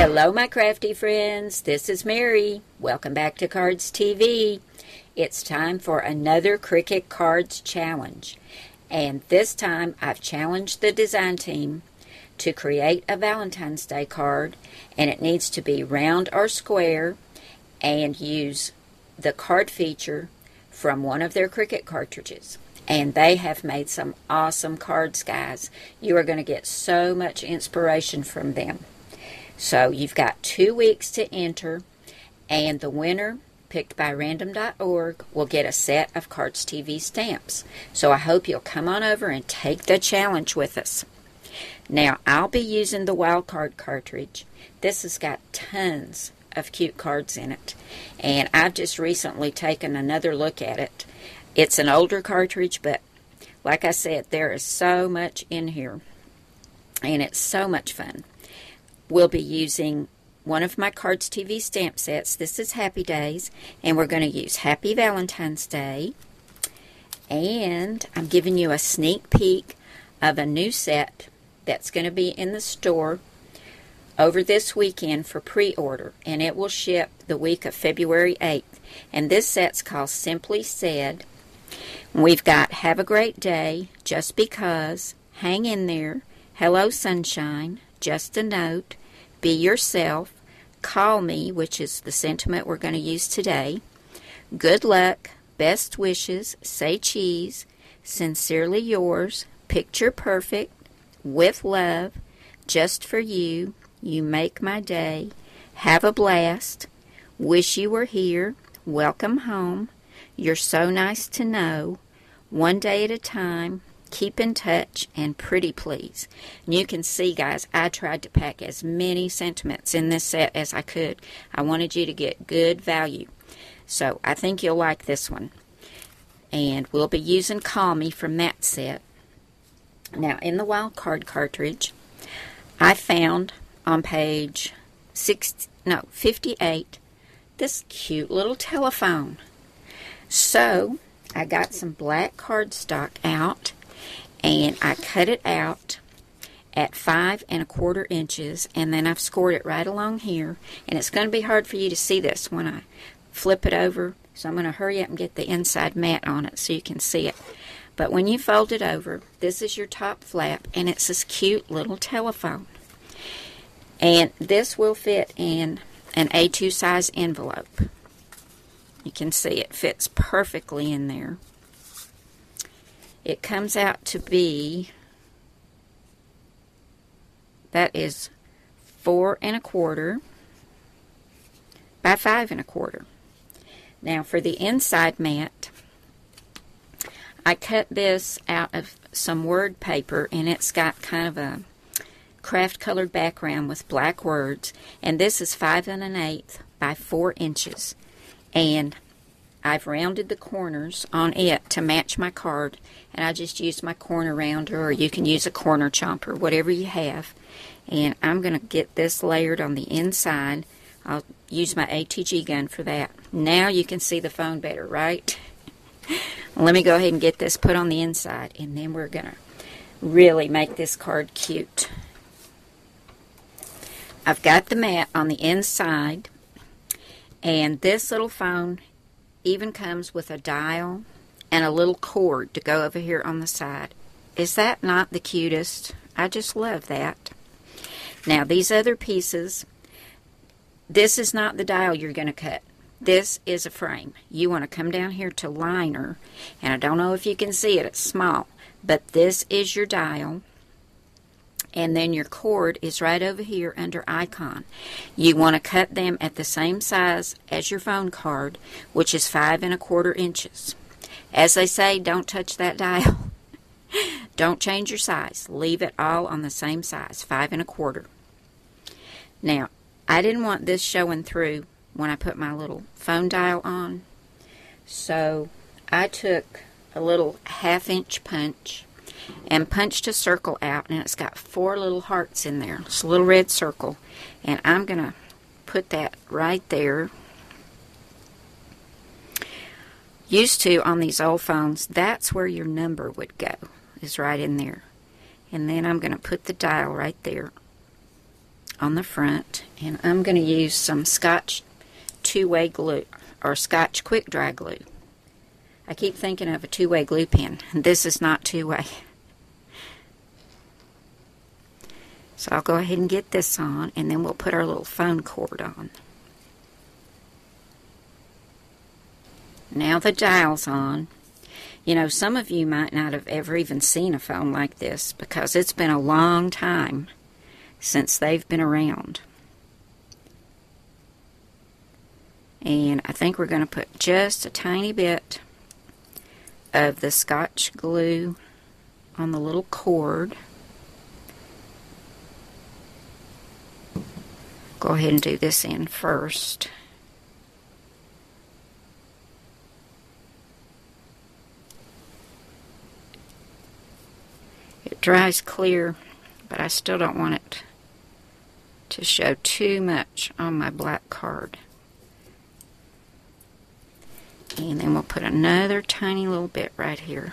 Hello, my crafty friends. This is Mary. Welcome back to Cardz TV. It's time for another Cricut Cards Challenge. And this time I've challenged the design team to create a Valentine's Day card. And it needs to be round or square and use the card feature from one of their Cricut cartridges. And they have made some awesome cards, guys. You are going to get so much inspiration from them. So you've got 2 weeks to enter, and the winner, picked by random.org, will get a set of Cardz TV stamps. So I hope you'll come on over and take the challenge with us. Now, I'll be using the wild card cartridge. This has got tons of cute cards in it, and I've just recently taken another look at it. It's an older cartridge, but like I said, there is so much in here, and it's so much fun. We'll be using one of my Cardz TV stamp sets. This is Happy Days, and we're going to use Happy Valentine's Day. And I'm giving you a sneak peek of a new set that's going to be in the store over this weekend for pre-order, and it will ship the week of February 8th. And this set's called Simply Said. We've got Have a Great Day, Just Because, Hang in There, Hello Sunshine, Just a Note, Be Yourself, Call Me, which is the sentiment we're going to use today, Good Luck, Best Wishes, Say Cheese, Sincerely Yours, Picture Perfect, With Love, Just for You, You Make My Day, Have a Blast, Wish You Were Here, Welcome Home, You're So Nice to Know, One Day at a Time, Keep in Touch, and Pretty Please. And you can see, guys, I tried to pack as many sentiments in this set as I could. I wanted you to get good value. So I think you'll like this one. And we'll be using Call Me from that set. Now, in the wild card cartridge, I found on page 58 this cute little telephone. So I got some black cardstock out, and I cut it out at 5 1/4 inches, and then I've scored it right along here. And it's going to be hard for you to see this when I flip it over, so I'm going to hurry up and get the inside mat on it so you can see it. But when you fold it over, this is your top flap, and it's this cute little telephone. And this will fit in an A2 size envelope. You can see it fits perfectly in there. It comes out to be, that is 4 1/4 by 5 1/4. Now for the inside mat, I cut this out of some word paper, and it's got kind of a craft colored background with black words, and this is 5 1/8 by 4 inches. And I've rounded the corners on it to match my card, and I just used my corner rounder, or you can use a corner chomper, whatever you have. And I'm going to get this layered on the inside. I'll use my ATG gun for that. Now you can see the phone better, right? Let me go ahead and get this put on the inside, and then we're going to really make this card cute. I've got the mat on the inside, and this little phone even comes with a dial and a little cord to go over here on the side. Is that not the cutest? I just love that. Now these other pieces, this is not the dial you're going to cut. This is a frame. You want to come down here to liner, and I don't know if you can see it, it's small, but this is your dial. And then your cord is right over here under icon. You want to cut them at the same size as your phone card, which is 5 1/4 inches. As they say, don't touch that dial. Don't change your size. Leave it all on the same size, 5 1/4. Now, I didn't want this showing through when I put my little phone dial on, so I took a little 1/2 inch punch and punched a circle out, and it's got 4 little hearts in there. It's a little red circle, and I'm going to put that right there. Used to, on these old phones, that's where your number would go, is right in there. And then I'm going to put the dial right there on the front, and I'm going to use some Scotch two-way glue, or Scotch quick dry glue. I keep thinking of a two-way glue pen. This is not two-way. So I'll go ahead and get this on, and then we'll put our little phone cord on. Now the dial's on. You know, some of you might not have ever even seen a phone like this because it's been a long time since they've been around. And I think we're going to put just a tiny bit of the Scotch glue on the little cord. Go ahead and do this in first. It dries clear, but I still don't want it to show too much on my black card. And then we'll put another tiny little bit right here.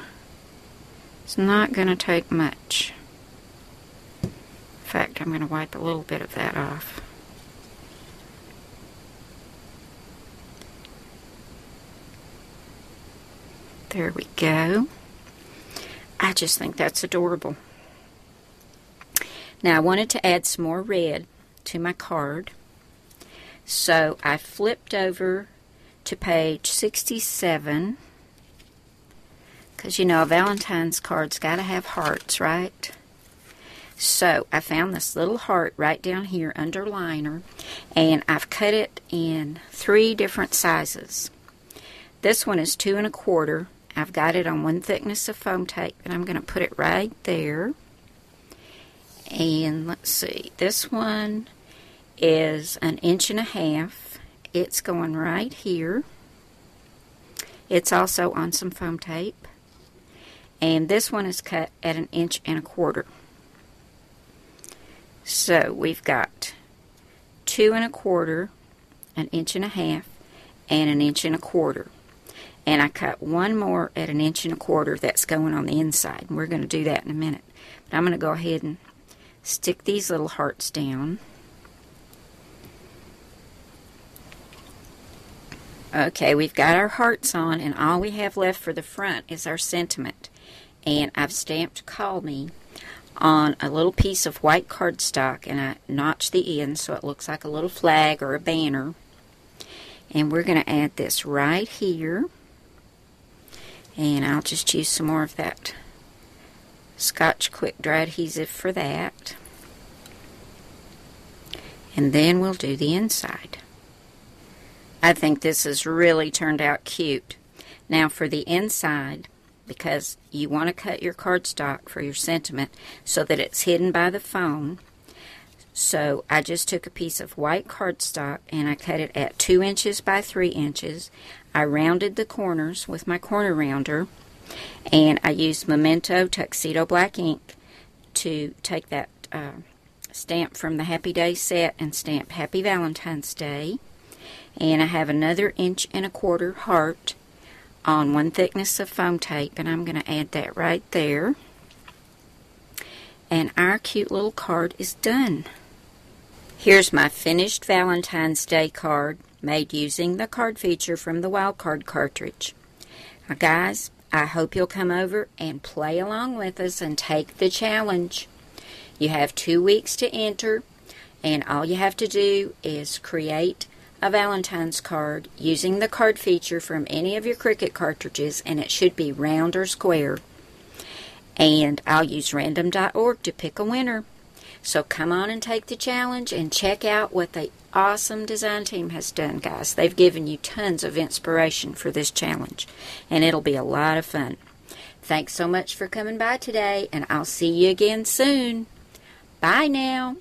It's not going to take much. In fact, I'm going to wipe a little bit of that off. There we go. I just think that's adorable. Now I wanted to add some more red to my card. So I flipped over to page 67. Because you know, a Valentine's card's got to have hearts, right? So I found this little heart right down here under liner. And I've cut it in 3 different sizes. This one is 2 1/4. I've got it on 1 thickness of foam tape, and I'm going to put it right there. And let's see, this one is 1 1/2 inches. It's going right here. It's also on some foam tape. And this one is cut at 1 1/4 inches. So we've got 2 1/4, 1 1/2 inches, and 1 1/4 inches. And I cut one more at 1 1/4 inches that's going on the inside. And we're going to do that in a minute. But I'm going to go ahead and stick these little hearts down. Okay, we've got our hearts on, and all we have left for the front is our sentiment. And I've stamped "Call Me" on a little piece of white cardstock, and I notched the end so it looks like a little flag or a banner. And we're going to add this right here. And I'll just use some more of that Scotch quick dry adhesive for that. And then we'll do the inside. I think this has really turned out cute. Now for the inside, because you want to cut your cardstock for your sentiment so that it's hidden by the foam. So I just took a piece of white cardstock and I cut it at 2 inches by 3 inches. I rounded the corners with my corner rounder, and I used Memento Tuxedo Black ink to take that stamp from the Happy Day set and stamp Happy Valentine's Day. And I have another 1 1/4 inch heart on 1 thickness of foam tape, and I'm going to add that right there. And our cute little card is done. Here's my finished Valentine's Day card made using the card feature from the Wild Card cartridge. Now guys, I hope you'll come over and play along with us and take the challenge. You have 2 weeks to enter, and all you have to do is create a Valentine's card using the card feature from any of your Cricut cartridges, and it should be round or square. And I'll use random.org to pick a winner. So come on and take the challenge and check out what the awesome design team has done, guys. They've given you tons of inspiration for this challenge, and it'll be a lot of fun. Thanks so much for coming by today, and I'll see you again soon. Bye now.